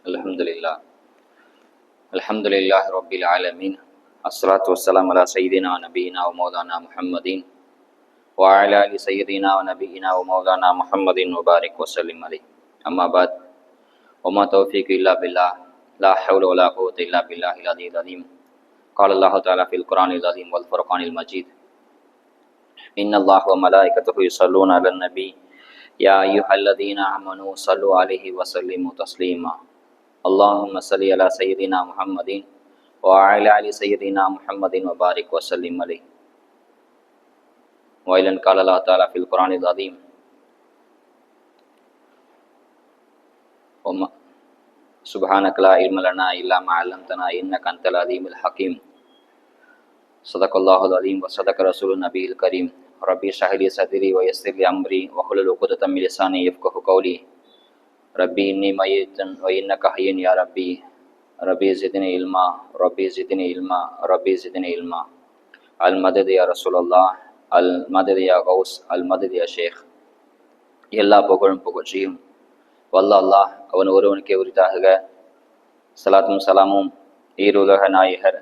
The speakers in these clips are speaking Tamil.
அல்ஹம்துலில்லாஹ் அல்ஹம்துலில்லாஹி ரப்பில் ஆலமீன் அஸ்ஸலாத்து வஸ்ஸலாமு அலா சய்யிதினா நபியினா வ மௌலானா முஹம்மதின் வ அலா ஆலி சய்யிதினா வ நபியினா வ மௌலானா முஹம்மதின் வ பாரிக் வ ஸல்லிம் அலைஹி. அம்மா பாத். வமா தௌஃபீகு இல்லா பில்லாஹ் லா ஹவ்ல வ லா குவத்த இல்லா பில்லாஹில் அலிய்யில் அலீம். قال الله تعالى في القرآن العظيم والفرقان المجيد إن الله وملائكته يصلون على النبي يا أيها الذين آمنوا صلوا عليه وسلموا تسليما اللهم صل على سيدنا محمد وعلى آل سيدنا محمد وبارك وسلم عليه. وإذا قال الله تعالى في القرآن العظيم سبحانك لا علم لنا إلا ما علمتنا إنك أنت العليم الحكيم. صدق الله العظيم وصدق رسول النبي الكريم. ربي اشرح لي صدري ويسر لي أمري واحلل عقدة من لساني يفقهوا قولي. ربي إني ميت وإنك حي يا ربي. ربي زدني علما ربي زدني علما ربي زدني علما. المدد يا رسول الله المدد يا غوث المدد يا شيخ. எல்லா புகழும் புகழ்ச்சியும் வல்ல அல்லாஹ் அவன் ஒருவனுக்கே உரித்தாக. சலாத்தும் சலாமும் ஈருலக நாயகர்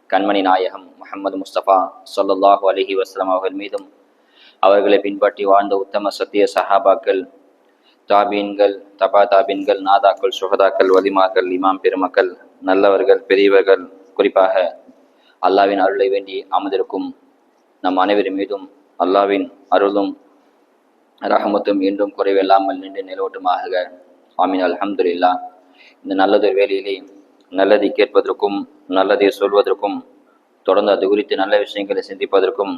கண்மணி நாயகம் முஹம்மது முஸ்தபா ஸல்லல்லாஹு அலைஹி வஸல்லம் அவர்கள் மீதும் அவர்களை பின்பற்றி வாழ்ந்த உத்தம சத்திய சஹாபாக்கள், தாபீன்கள், தபா தாபீன்கள், நாதாக்கள், சுஹதாக்கள், வலிமாக்கள், இமாம் பெருமக்கள், நல்லவர்கள், பெரியவர்கள், குறிப்பாக அல்லாவின் அருளை வேண்டி அமர்ந்திருக்கும் நம் அனைவரின் மீதும் அல்லாவின் அருளும் ரஹமத்தும் என்றும் குறைவில்லாமல் நின்று நிலவட்டுமாக. ஆமீன். அல்ஹம்துலில்லாஹ். இந்த நல்லதொரு வேலையிலே நல்லதை கேட்பதற்கும் நல்லதை சொல்வதற்கும் தொடர்ந்து அது குறித்து நல்ல விஷயங்களை சிந்திப்பதற்கும்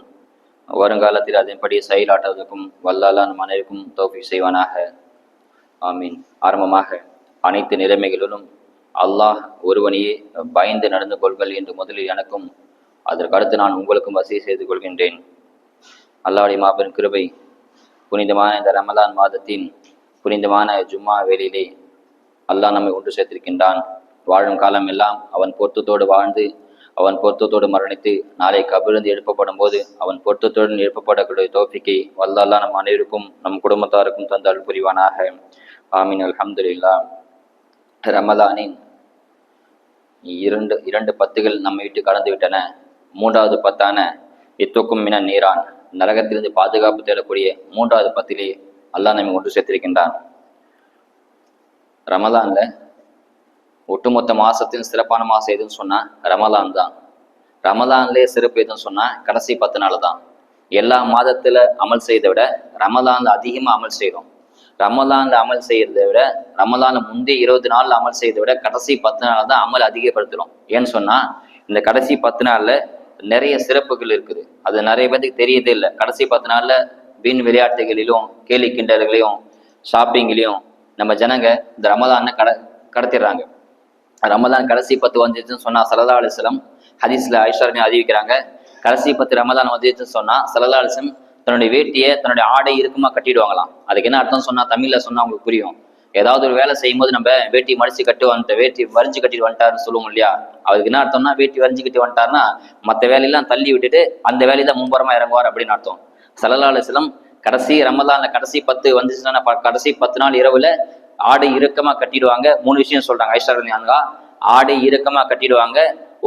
வருங்காலத்தில் அதன்படி செயலாற்றுவதற்கும் வல்லாஹ் நம் அனைவருக்கும் தௌஃபீக் செய்வானாக. ஆமீன். ஆரம்பமாக அனைத்து நிலைமைகளிலும் அல்லாஹ் ஒருவனையே பயந்து நடந்து கொள்கள் என்று முதலில் எனக்கும் அதற்கு அடுத்து நான் உங்களுக்கும் வசதி செய்து கொள்கின்றேன். அல்லாஹ்வுடைய மாபெரும் கிருபை புனிதமான இந்த ரமலான் மாதத்தின் புனிதமான ஜும்மா வேளையிலே அல்லாஹ் நம்மை ஒன்று சேர்த்திருக்கின்றான். வாழும் காலம் எல்லாம் அவன் பொருத்தத்தோடு வாழ்ந்து அவன் பொருத்தத்தோடு மரணித்து நாளை கபிலிருந்து எழுப்பப்படும் போது அவன் பொருத்தத்துடன் எழுப்பப்படக்கூடிய தௌஃபீக்கை வல்லல்லாஹ் நம் அனைவருக்கும் நம் குடும்பத்தாருக்கும் தந்து அருள் புரிவானாக. ஆமீன். அல்ஹம்துலில்லாஹ். ரமலானின் இரண்டு பத்துகள் நம்மை விட்டு கடந்து விட்டன. மூன்றாவது பத்தான இத்துக்கும் மின நீரான், நரகத்திலிருந்து பாதுகாப்பு தேடக்கூடிய மூன்றாவது பத்திலே அல்லாஹ் நம்மை ஒன்று சேர்த்திருக்கின்றான். ரமலான்ல ஒட்டுமொத்த மாசத்தின் சிறப்பான மாசம் எதுன்னு சொன்னா ரமலான் தான். ரமலான்லேயே சிறப்பு எதுன்னு சொன்னா கடைசி 10 நாள் தான். எல்லா மாதத்துல அமல் செய்யறதை விட ரமலான்ல அதிகமா அமல் செய்யறோம். ரமலான்ல அமல் செய்யறதை விட ரமலான்ல முந்தைய 20 நாள்ல அமல் செய்யறதை விட கடைசி 10 நாள் தான் அமல் அதிகப்படுத்துறோம். ஏன்னு சொன்னா இந்த கடைசி 10 நாள்ல நிறைய சிறப்புகள் இருக்குது. அது நிறைய பேருக்கு தெரியதே இல்லை. கடைசி 10 நாள்ல வீண் விளையாட்டுகளிலும் கேலி கிண்டல்களையும் ஷாப்பிங்லையும் நம்ம ஜனங்க இந்த ரமலான கடத்திடுறாங்க. ரமலான் கடைசி 10 வந்துச்சுன்னு சொன்னா ஸல்லல்லாஹு அலைஹி வஸல்லம் ஹதீஸ்ல ஆயிஷா அறிவிக்கிறாங்க, கடைசி 10 ரமலான் வந்துச்சுன்னு சொன்னா ஸல்லல்லாஹு அலைஹி வஸல்லம் தன்னுடைய வேட்டியை தன்னுடைய ஆடை இருக்குமா கட்டிடுவாங்களாம். அதுக்கு என்ன அர்த்தம் சொன்னா தமிழ்ல சொன்னா அவங்களுக்கு புரியும். ஏதாவது ஒரு வேலை செய்யும் போது நம்ம வேட்டி மடிச்சு கட்டு வந்துட்ட வேட்டி வரிஞ்சு கட்டிட்டு வந்துட்டாருன்னு சொல்லுவோம் இல்லையா? அதுக்கு என்ன அர்த்தம்னா வேட்டி வரிஞ்சு கட்டி வந்துட்டாருன்னா மற்ற வேலையெல்லாம் தள்ளி விட்டுட்டு அந்த வேலையை மும்பரமா இறங்குவார் அப்படின்னு அர்த்தம். ஸல்லல்லாஹு அலைஹி வஸல்லம் கடைசி ரமலான்ல கடைசி 10 வந்துச்சுன்னா கடைசி 10 நாள் இரவுல ஆடை இறுக்கமா கட்டிடுவாங்க. 3 விஷயம் சொல்றாங்க ஆயிஷா ரலியல்லாஹு. ஆடை இறுக்கமா கட்டிடுவாங்க.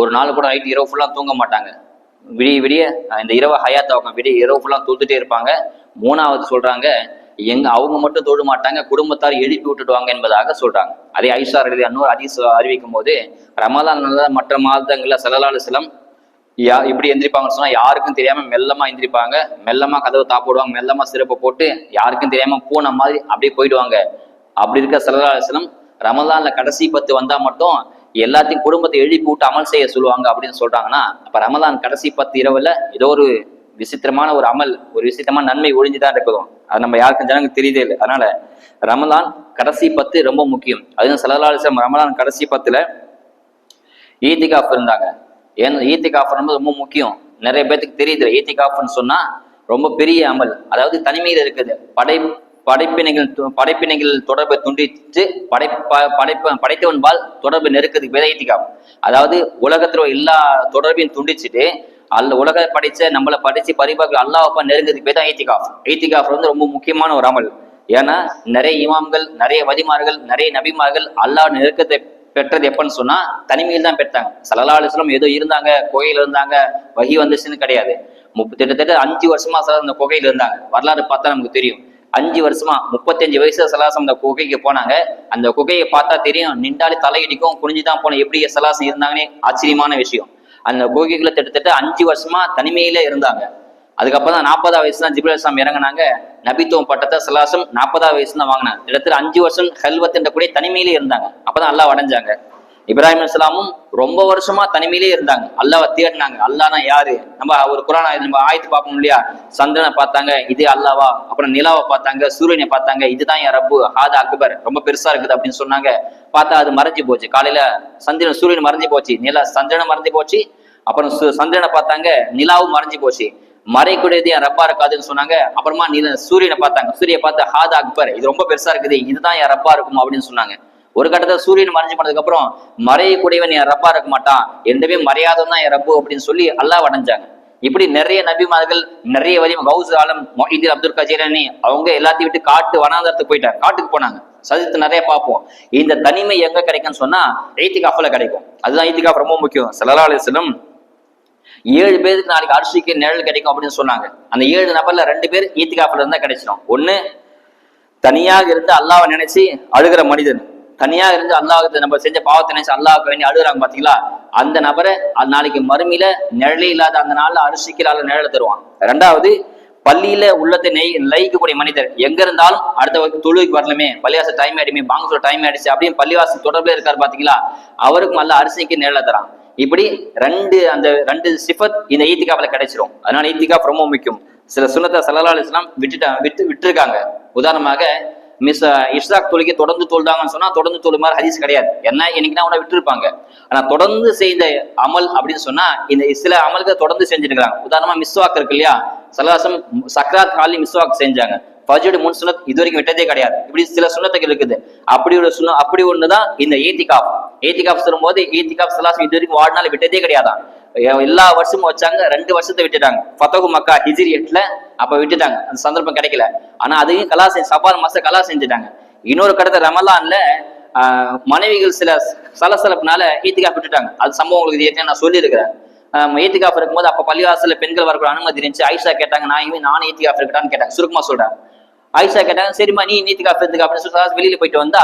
ஒரு நாள் கூட நைட்டு இரவு ஃபுல்லா தூங்க மாட்டாங்க. விடிய விடிய இந்த இரவு ஹயாத்தாக்கும் விடிய இரவு ஃபுல்லா தூத்துட்டே இருப்பாங்க. 3வது சொல்றாங்க அவங்க மட்டும் தொழ மாட்டாங்க, குடும்பத்தார் எழுப்பி விட்டுடுவாங்க என்பதாக சொல்றாங்க. அதே ஆயிஷா ரலியல்லாஹு ஹதீஸ் அறிவிக்கும் போது ரமலான் மற்ற மாதங்கள்ல ஸல்லல்லாஹு அலைஹி வஸல்லம் இப்படி எந்திரிப்பாங்கன்னு சொன்னா யாருக்கும் தெரியாம மெல்லமா எந்திரிப்பாங்க, மெல்லமா கதவை தாப்பிடுவாங்க, மெல்லமா சிறப்பு போட்டு யாருக்கும் தெரியாம பூனை மாதிரி அப்படியே போயிடுவாங்க. அப்படி இருக்க ஸல்லல்லாஹு அலைஹி வஸல்லம் ரமலான்ல கடைசி 10 வந்தா மட்டும் எல்லாத்தையும் குடும்பத்தை எழுப்பி விட்டு அமல் செய்ய சொல்லுவாங்க அப்படின்னு சொல்றாங்கன்னா அப்ப ரமலான் கடைசி 10 இரவுல ஏதோ ஒரு விசித்திரமான ஒரு அமல், ஒரு விசித்திரமான நன்மை ஒழிஞ்சுதான் இருக்கணும். அது நம்ம யாருக்கும் ஜனங்க தெரியுதே இல்லை. அதனால ரமலான் கடைசி 10 ரொம்ப முக்கியம். அதுவும் ஸல்லல்லாஹு அலைஹி வஸல்லம் ரமலான் கடைசி 10ல ஈத்திகாஃப் இருந்தாங்க. ஏன்னா ஈத்திகாஃப் ரொம்ப முக்கியம். நிறைய பேருக்கு தெரியுது ஈத்திகாஃப்னு சொன்னா ரொம்ப பெரிய அமல். அதாவது தனிமையில் இருக்குது. படைப்பினைகள் தொடர்பை துண்டித்து படைத்தவன்பால் தொடர்பு நெருக்கிறதுக்கு பேர் ஈத்திகாஃப். அதாவது உலகத்துல எல்லா தொடர்பையும் துண்டிச்சுட்டு உலக நம்மளை படிச்சு பரிபாக அல்லாஹ் நெருங்கிறதுக்கு பேர் தான் ஈத்திகாஃப். ஈத்திகாஃப் ரொம்ப முக்கியமான ஒரு அமல். ஏன்னா நிறைய இமாம்கள், நிறைய வலிமார்கள், நிறைய நபிமார்கள் அல்லாஹ் நெருக்கத்தை பெற்றது எப்பன்னு சொன்னா தனிமையில் தான் பெற்றாங்க. ஸல்லல்லாஹு அலைஹி வஸல்லம் ஏதோ இருந்தாங்க, கோயில் இருந்தாங்க, வஹி வந்துச்சுன்னு கிடையாது. கிட்டத்தட்ட 5 வருஷமா அந்த குகையில இருந்தாங்க. வரலாறு பார்த்தா நமக்கு தெரியும். 5 வருஷமா 35 வயசுல சலாசம் அந்த குகைக்கு போனாங்க. அந்த குகையை பார்த்தா தெரியும், நின்றாலே தலையிடிக்கும், குனிஞ்சுதான் போன. எப்படி சலாசம் இருந்தாங்கன்னே ஆச்சரியமான விஷயம். அந்த குகைக்குள்ள கிட்டத்தட்ட 5 வருஷமா தனிமையிலே இருந்தாங்க. அதுக்கப்புறம் தான் 40ஆவது வயசு தான் ஜிப்ரீல் அலைஹிஸ்ஸலாம் இறங்கினாங்க. நபித்துவம் பட்டத்தை சலாசம் 40ஆவது வயசு தான் வாங்கினாங்க. கிட்டத்தட்ட 5 வருஷம் ஹல்வத் என்ற கூட தனிமையிலே இருந்தாங்க. அப்பதான் அல்லாஹ் அடைஞ்சாங்க. இப்ராஹிம் அலைஹிஸ்ஸலாமும் ரொம்ப வருஷமா தனிமையிலே இருந்தாங்க. அல்லாஹ்வை தேடினாங்க. அல்லாஹ்னா யாரு? நம்ம ஒரு குர்ஆன் நம்ம ஆயத்து பார்ப்போம் இல்லையா? சந்திரனை பார்த்தாங்க, இது அல்லாவா? அப்புறம் நிலாவை பார்த்தாங்க, சூரியனை பார்த்தாங்க, இதுதான் என் ரப்பு, ஹாதா அக்பர், ரொம்ப பெருசா இருக்குது அப்படின்னு சொன்னாங்க. பார்த்தா அது மறைஞ்சு போச்சு. காலையில சூரியன் மறைஞ்சு போச்சு, சந்திரனை மறைஞ்சு போச்சு. அப்புறம் சந்திரனை பார்த்தாங்க, நிலாவும் மறைஞ்சு போச்சு. மறைக்கூடியது என் ரப்பா இருக்காதுன்னு சொன்னாங்க. அப்புறமா சூரியனை பார்த்தாங்க. சூரியனை பார்த்து ஹாதா அக்பர், இது ரொம்ப பெருசா இருக்குது, இதுதான் என் ரப்பா இருக்கும் அப்படின்னு சொன்னாங்க. ஒரு கட்டத்தில் சூரியன் மறைஞ்சு போனதுக்கு அப்புறம் மறையக்கூடியவன் என் ரப்பா இருக்க மாட்டான், என்றவே மறையாதவன் தான் என் ரப்பு அப்படின்னு சொல்லி அல்லாஹ் அடைஞ்சாங்க. இப்படி நிறைய நபிமார்கள், நிறைய வலியும் கௌஸ் ஆலம், மொஹிதீன் அப்துல் கஜீலானி அவங்க எல்லாத்தையும் விட்டு வனாந்தரத்துக்கு போயிட்டாங்க, காட்டுக்கு போனாங்க. சதித்து நிறைய பார்ப்போம். இந்த தனிமை எங்க கிடைக்கும்னு சொன்னா ஈத்திகாஃப்ல கிடைக்கும். அதுதான் ஈத்திகாஃப் ரொம்ப முக்கியம். ஸல்லல்லாஹு அலைஹி வஸல்லம் 7 பேருக்கு நாளைக்கு அரிசிக்கு நிழல் கிடைக்கும் அப்படின்னு சொன்னாங்க. அந்த 7 நபர்ல 2 பேர் ஈத்திகாஃப்ல இருந்தா கிடைச்சிடும். ஒண்ணு தனியாக இருந்து அல்லாஹ்வை நினைச்சு அழுகிற மனிதன், தனியாக இருந்து அல்லாஹ் நம்ம செஞ்ச பாவத்தை நினைச்சு அல்லாஹ்வுக்கு வேண்டி அழுகுறாங்க பாத்தீங்களா, அந்த நபரை நாளைக்கு மறுமையில நிழலே இல்லாத அந்த நாள்ல அரிசிக்கலால நிழல தருவான். 2வது பள்ளியில உள்ளத்தை லயிக்கக்கூடிய மனிதர், எங்க இருந்தாலும் அடுத்த தொழுகைக்கு வரலுமே, பள்ளிவாசல் டைம் ஆயிடுமே, பாங்க சொல்ல டைம் ஆயிடுச்சு அப்படின்னு பள்ளிவாசல் தொடர்புல இருக்காரு பாத்தீங்களா, அவருக்கும் அல்ல அரிசிக்கு நிழல தரான். இப்படி அந்த ரெண்டு சிஃபத் இந்த ஈத்திகாஃப்ல கிடைச்சிரும். அதனால ஈத்திகாஃப் ரொம்ப முக்கியம். சில சுன்னத்தை ஸல்லல்லாஹு அலைஹி வஸல்லம் விட்டுருக்காங்க. உதாரணமாக இஷ்ராக் தொழுகை தொடர்ந்து தொழுதாங்கன்னு சொன்னா தொடர்ந்து தொழு மாதிரி ஹதீஸ் கிடையாது. என்ன என்னைக்குன்னா அவனை விட்டுருப்பாங்க. ஆனா தொடர்ந்து செய்த அமல் அப்படின்னு சொன்னா இந்த சில அமல்கள் தொடர்ந்து செஞ்சுட்டு இருக்காங்க. உதாரணமா மிஸ்வாக் இருக்கு இல்லையா, சல்லாசம் சக்ராத் காலி மிஸ்வாக் செஞ்சாங்க. ஃபஜ்ர் முன் சுன்னத் இது வரைக்கும் விட்டதே கிடையாது. இப்படி சில சுன்னத்துகள் இருக்குது. அப்படி ஒண்ணுதான் இந்த ஈத்திகாஃப். ஈத்திகாஃப் சொல்லும் போது ஈத்திகாஃப் சல்லாசம் இது வரைக்கும் வாழ்நாள் விட்டதே கிடையாதான். எல்லா வருஷமும் வச்சாங்க, 2 வருஷத்தை விட்டுட்டாங்க. ஃபதஹு மக்கா ஹிஜ்ரி 8ல அப்ப விட்டுட்டாங்க, அந்த சந்தர்ப்பம் கிடைக்கல. ஆனா அதையும் சபால் மாசம் கலா செஞ்சுட்டாங்க. இன்னொரு கடத்த ரமலான்ல மனைவிகள் சில சலசலப்புனால ஈத்திகாஃப் விட்டுட்டாங்க. அது சம்பவம் உங்களுக்கு ஏற்கனவே நான் சொல்லியிருக்கிறேன். ஈத்திகாஃப் இருக்கும்போது அப்ப பள்ளிவாசல்ல பெண்கள் வரக்கூட அனுமதி இருந்துச்சு. ஆயிஷா கேட்டாங்க, நானும் ஈத்திகாஃப் இருக்கட்டான்னு கேட்டாங்க. சுருக்கமா சொல்றேன். ஆயிஷா கேட்டாங்க, சரிம்மா நீ ஈத்திகாஃப் இருந்துக்க அப்படின்னு சொல்லி வெளியில போயிட்டு வந்தா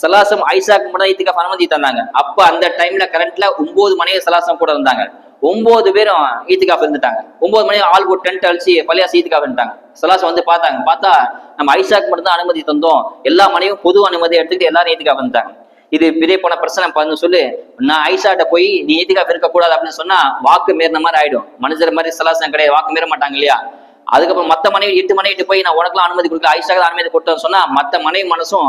சலாசம் ஆயிஷாக்கு மட்டும் ஈத்திகாஃப் அனுமதி தந்தாங்க. அப்ப அந்த டைம்ல கரண்ட்ல 9 மனைவி சலாசம் கூட இருந்தாங்க. 9 பேரும் ஈத்திகாஃப் இருந்துட்டாங்க. 9 மணி ஆள் ஒரு டென்ட் அழிச்சு பள்ளியாசி ஈத்திகாஃப் இருந்துட்டாங்க. சலாசம் வந்து பார்த்தா நம்ம ஐஷாக்கு மட்டும் தான் அனுமதி தந்தோம், எல்லா மனைவியும் பொது அனுமதி எடுத்துக்கிட்டு எல்லாரும் ஈத்திகாஃப் வந்துட்டாங்க. இது பெரிய போன பிரச்சனை பண்ணு சொல்லு, நான் ஐஷாட்ட போய் நீ ஈத்திகாஃப் இருக்க கூடாது அப்படின்னு சொன்னா வாக்கு மீறின மாதிரி ஆயிடும். மனுஷர் மாதிரி சலாசம் கிடையாது, வாக்கு மீற மாட்டாங்க இல்லையா. அதுக்கப்புறம் மத்த மனைவி 8 மனைவிட்டு போய் நான் உனக்குலாம் அனுமதி கொடுக்கல, ஐஷாக்கு அனுமதி கொடுத்தேன்னு சொன்னா மத்த மனைவி மனசும்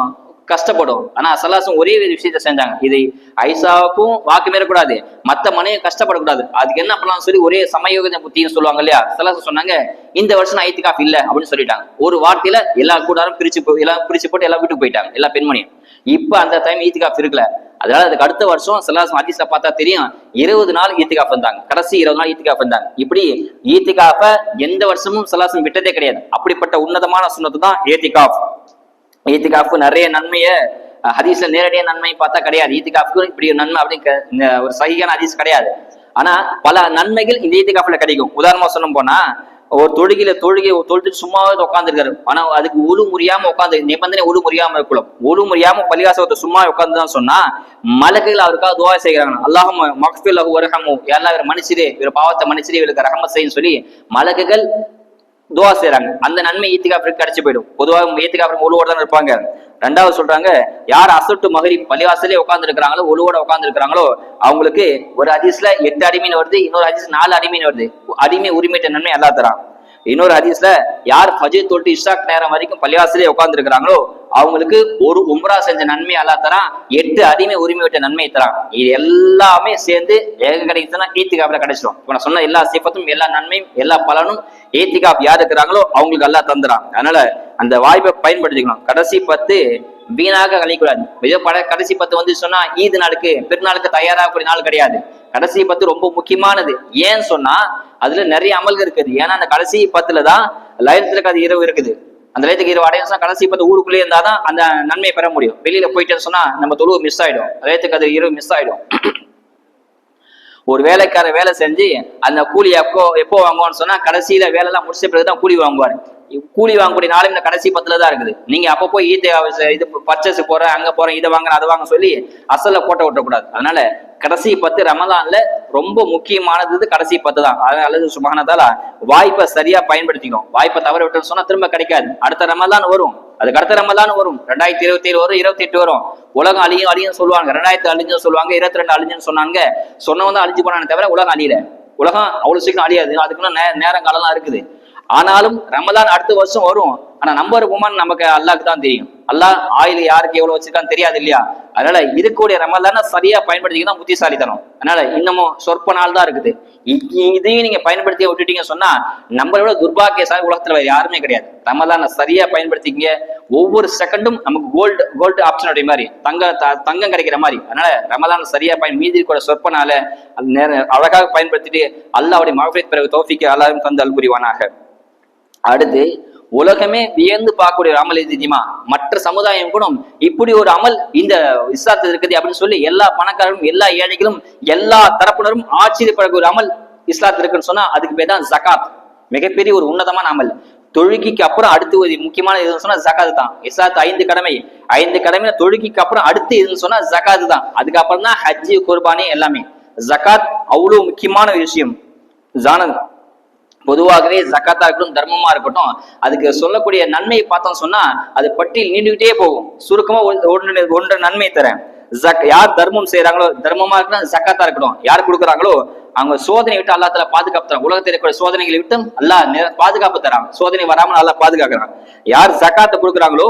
கஷ்டப்படும். ஆனா சலாசம் ஒரே விஷயத்த செஞ்சாங்க. இது ஐசாவுக்கும் வாக்கு மீறக்கூடாது, மத்த மனைவி கஷ்டப்படக்கூடாது. அதுக்கு என்ன பண்ணலாம் சொல்லி ஒரே சமயோக புத்தின்னு சொல்லுவாங்க இல்லையா. சலாசம் சொன்னாங்க, இந்த வருஷம் ஈத்திகாஃப் இல்ல அப்படின்னு சொல்லிட்டாங்க. ஒரு வார்த்தையில எல்லா கூடாரும் பிரிச்சு போட்டு எல்லாம் வீட்டுக்கு போயிட்டாங்க, எல்லா பெண்மணியும். இப்ப அந்த டைம் ஈத்திகாஃப் இருக்குல்ல, அதனால அதுக்கு அடுத்த வருஷம் சலாசம் ஹதீஸ்ல பார்த்தா தெரியும் 20 நாள் ஈத்திகாஃப் வந்தாங்க. கடைசி 20 நாள் ஈத்திகாஃப் வந்தாங்க. இப்படி ஈத்திகாஃப எந்த வருஷமும் சலாசம் விட்டதே கிடையாது. அப்படிப்பட்ட உன்னதமான சுன்னத்து தான் ஈத்திகாஃப். ஈத்திகாஃப் நிறைய நன்மையை ஹதீஸ்ல நேரடியா நன்மை பார்த்தா கிடையாது. ஈத்திகாஃப்க்கு இப்படி நன்மை அப்படின்னு ஒரு சஹீஹான ஹதீஸ் கிடையாது. ஆனா பல நன்மைகள் இந்த ஈத்திகாஃப்ல கிடைக்கும். உதாரணமா சொல்ல போனா ஒரு தொழுகையை சும்மாவே உட்காந்துருக்காரு. ஆனா அதுக்கு ஒழு முறியாம உட்காந்து நிபந்தனை ஒழு முறியாம இருக்கலாம். ஒழு முறியாம பள்ளிவாசத்தை சும்மா உட்காந்துதான் சொன்னா மலக்குகள் அவருக்காக துவா செய்கிறாங்க. அல்லாஹும் மக்ஃபிர் லஹு வர்ஹமு, எல்லா இவர் மன்னிச்சிரு, இவர் பாவத்தை மன்னிச்சிரு, இவருக்கு ரஹமத் செய்யுன்னு சொல்லி மலக்குகள் துவா செய்யறாங்க. அந்த நன்மை ஈத்திகாஃப்க்கு கிடைச்சு போயிடும். பொதுவாக ஈத்திகாஃப் ஒழுவோட தான் இருப்பாங்க. 2வது சொல்றாங்க, யார் அசட்டு மகரிப் பள்ளிவாசலே உட்கார்ந்து இருக்கிறாங்களோ, ஒழுவோட உட்கார்ந்து இருக்கிறாங்களோ அவங்களுக்கு ஒரு ஹதீஸ்ல 8 அடிமைன்னு வருது, இன்னொரு ஹதீஸ் 4 அடிமைன்னு வருது. அடிமை உரிமைட்ட நன்மை அல்லாஹ் தரான். இன்னொரு ஹதீஸ்ல யார் ஃபஜ்ர் தொழுது இஷாக் நேரம் வரைக்கும் பள்ளிவாசலே உட்கார்ந்து இருக்கிறாங்களோ அவங்களுக்கு ஒரு உம்ரா செஞ்ச நன்மை அல்லாஹ் தரான், 8 அடிமை உரிமை விட்ட நன்மை தரான். இது எல்லாமே சேர்ந்து ஏக கிடைக்குதுன்னா ஈத்திகாஃப்ல கிடைச்சிடும். இப்ப நான் சொன்ன எல்லா சிஃபத்தும், எல்லா நன்மையும், எல்லா பலனும் ஈத்திகாஃப் யார் இருக்கிறாங்களோ அவங்களுக்கு அல்லாஹ் தந்துறான். அதனால அந்த வாய்ப்பை பயன்படுத்திக்கணும். கடைசி 10 வீணாக கழிக்கூடாது. கடைசி 10 வந்து சொன்னா ஈது நாளுக்கு பெருநாளுக்கு தயாராகக்கூடிய நாள் கிடையாது. கடைசி 10 ரொம்ப முக்கியமானது. ஏன்னு சொன்னா அதுல நிறைய அமல்கள் இருக்குது. ஏன்னா அந்த கடைசி 10ல தான் லைலத்துல் கத்ர் இரவு இருக்குது. அந்த லயத்துக்கு இரவு அடையணும் கடைசி 10 ஊருக்குள்ளே இருந்தாதான் அந்த நன்மையை பெற முடியும். வெளியில போயிட்டேன்னு சொன்னா நம்ம தொழுவு மிஸ் ஆயிடும், லயத்துக்கு அது இரவு மிஸ் ஆயிடும். ஒரு வேலைக்கார வேலை செஞ்சு அந்த கூலி எப்போ வாங்குவான்னு சொன்னா கடைசியில வேலை எல்லாம் முடிச்ச பிறகுதான் கூலி வாங்குவாரு. கூலி வாங்கக்கூடிய நாளும் இந்த கடைசி 10 தான் இருக்குது. நீங்க அப்ப போய் இது பர்ச்சேஸ் போறேன் அங்க போறேன் இதை வாங்குறேன் அதை வாங்க சொல்லி அசல்ல கோட்டை விட்டக்கூடாது. அதனால கடைசி 10 ரமலான்ல ரொம்ப முக்கியமானது கடைசி 10 தான். அல்லது சுப்ஹானல்லாஹ் வாய்ப்பை சரியா பயன்படுத்திக்கணும். வாய்ப்பை தவற விட்டுன்னு சொன்னா திரும்ப கிடைக்காது. அடுத்த ரமலான் வரும், அதுக்கு அடுத்த ரமலான் வரும், 2027 வரும், 28 வரும். உலகம் அழியும் சொல்லுவாங்க, 2000 அழிஞ்சுன்னு சொல்லுவாங்க, 22 அழிஞ்சுன்னு சொன்னாங்க. சொன்னவங்க அழிஞ்சு போனானே தவிர உலகம் அழியல. உலகம் அவ்வளவு சீக்கிரம் அழியாது, அதுக்குன்னு நேரம் காலம்லாம் இருக்குது. ஆனாலும் ரமலான் அடுத்த வருஷம் வரும். ஆனா நம்பர் உமான்னு நமக்கு அல்லாஹ்க்கு தான் தெரியும். அல்லாஹ் ஆயுள் யாருக்கு எவ்வளவு வச்சிருக்கான்னு தெரியாது இல்லையா? அதனால இருக்கக்கூடிய ரமலான சரியா பயன்படுத்திதான் புத்திசாலித்தனம். அதனால இன்னமும் சொற்ப நாள் தான் இருக்குது. இதையும் நீங்க பயன்படுத்தி விட்டுட்டீங்க சொன்னா நம்மளோட துர்பாக்கியசாலி உலகத்துல வேற யாருமே கிடையாது. ரமலான சரியா பயன்படுத்திங்க. ஒவ்வொரு செகண்டும் நமக்கு கோல்டு ஆப்ஷனுடைய மாதிரி தங்கம் கிடைக்கிற மாதிரி. அதனால ரமலான சரியா மீதி கூட சொற்ப நாள அழகாக பயன்படுத்திட்டு அல்லாஹ்வுடைய மஃபிரத் பிறகு தௌஃபீக் அல்லாஹ் தந்து அருள் புரிவானாக. அடுத்து உலகமே வியந்து பார்க்கக்கூடிய ஒரு அமல் தெரியுமா? மற்ற சமுதாயம் கூட இப்படி ஒரு அமல் இந்த இஸ்லாத்தில் இருக்குது அப்படின்னு சொல்லி எல்லா பணக்காரரும் எல்லா ஏழைகளும் எல்லா தரப்பினரும் ஆச்சரியப்படக்கூடிய ஒரு அமல் இஸ்லாத்தில் இருக்குன்னு சொன்னா அதுக்கு பேர் தான் ஜகாத். மிகப்பெரிய ஒரு உன்னதமான அமல். தொழுகைக்கு அப்புறம் அடுத்து ஒரு முக்கியமான இதுன்னு சொன்னா ஜகாத் தான். இஸ்லாத்து 5 கடமை, 5 கடமையில தொழுகைக்கு அப்புறம் அடுத்து இதுன்னு சொன்னா ஜகாத் தான். அதுக்கப்புறம் தான் ஹஜ்ஜி குர்பானி எல்லாமே. ஜகாத் அவ்வளவு முக்கியமான விஷயம். பொதுவாகவே ஜக்காத்தா இருக்கட்டும் தர்மமா இருக்கட்டும் அதுக்கு சொல்லக்கூடிய நன்மையை பார்த்தோம் சொன்னா அது பட்டியல் நீண்டுகிட்டே போகும். சுருக்கமா ஒன்று நன்மை தரேன். யார் தர்மம் செய்யறாங்களோ, தர்மமா இருக்கட்டும் ஜக்காத்தா இருக்கட்டும், யார் கொடுக்குறாங்களோ அவங்க சோதனை விட்டு அல்லாஹ் தஆலா பாதுகாப்பு தரான். உலகத்தில் இருக்கிற சோதனைகளை விட்டு அல்லாஹ் பாதுகாப்பு தரான். சோதனை வராமல் அல்லாஹ் பாதுகாக்கிறான். யார் ஜக்காத்தை கொடுக்குறாங்களோ